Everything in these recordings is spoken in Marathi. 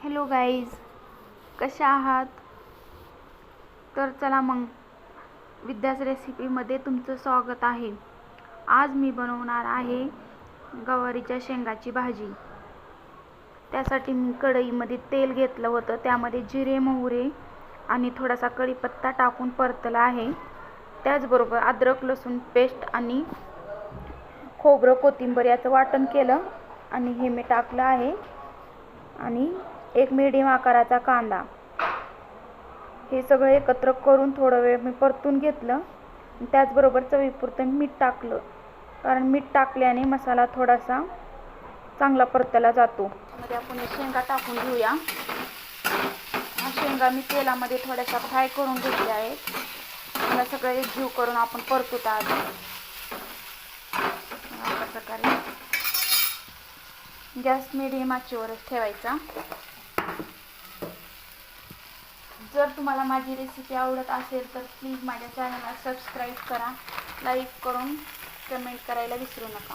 हॅलो गाईज, कशा आहात? तर चला मग विद्यास रेसिपीमध्ये तुमचं स्वागत आहे. आज मी बनवणार आहे गवारीच्या शेंगाची भाजी. त्यासाठी मी कढईमध्ये तेल घेतलं होतं, त्यामध्ये जिरे मोहरे आणि थोडासा कढीपत्ता टाकून परतला आहे. त्याचबरोबर अद्रक लसूण पेस्ट आणि खोबरं कोथिंबीर याचं वाटण केलं आणि हे मी टाकलं आहे. आणि एक मीडियम आकाराचा कांदा, हे सगळं एकत्र करून थोडा वेळ मी परतून घेतलं. त्याचबरोबर चवीपुरतं मीठ टाकलं, कारण मीठ टाकल्याने मसाला थोडासा चांगला परतला जातो. त्यामध्ये आपण शेंगा टाकून घेऊया. शेंगा मी तेलामध्ये थोड्याशा फ्राय करून घेतल्या आहेत. मला सगळं एकजीव करून आपण परतूत आधी. अशा प्रकारे गॅस मिडियम आचेवरच ठेवायचा. जर तुम्हाला माझी रेसिपी आवडत असेल तर प्लीज माझ्या चॅनलला सबस्क्राईब करा, लाईक करून कमेंट करायला विसरू नका.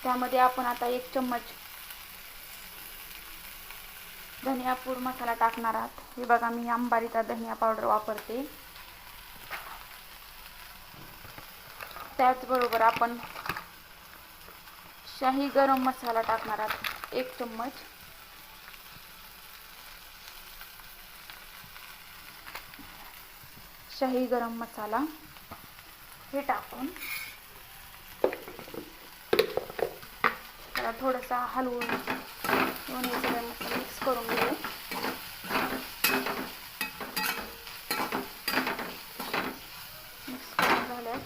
त्यामध्ये आपण आता 1 चम्मच धनिया पूड मसाला टाकणार आहात. हे बघा, मी अंबारीचा धनिया पावडर वापरते. त्याचबरोबर आपण शाही गरम मसाला टाकणार आहात 1 चम्मच. शाही गरम मसाला हे टाकून त्याला थोडासा हलवून दोन्ही सगळे मसाले मिक्स करून घेऊ. मिक्स करून झाल्यास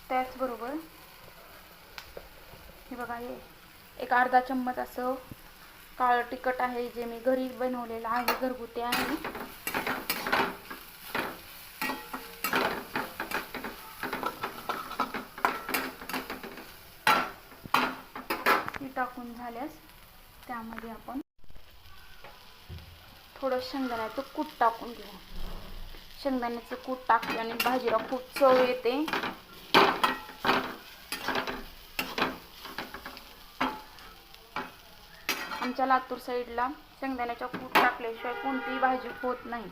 त्याचबरोबर हे बघा, हे एक अर्धा चम्मच असं काळं तिखट आहे, जे मी घरी बनवलेलं आहे, घरगुती आहे. हे टाकून झाल्यास त्यामध्ये आपण थोडं शेंगदाण्याचं कूट टाकून घेऊ. शेंगदाण्याचं कूट टाकल्याने भाजीला खूप चव येते. आमच्या लातूर साईडला शेंगदाण्याचा कूट टाकल्याशिवाय कोणतीही भाजी होत नाही.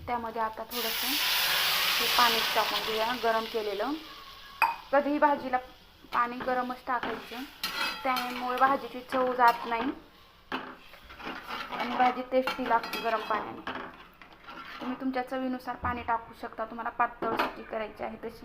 त्यामध्ये आता थोडंसं हे पाणी टाकून घेऊया, गरम केलेलं. कधीही भाजीला पाणी गरमच टाकायचं, त्यामुळे भाजीची चव जात नाही आणि भाजी टेस्टी लागते गरम पाण्याने. तुम्ही तुमच्या चवीनुसार पाणी टाकू शकता, तुम्हाला पातळ सुकी करायची आहे तशी.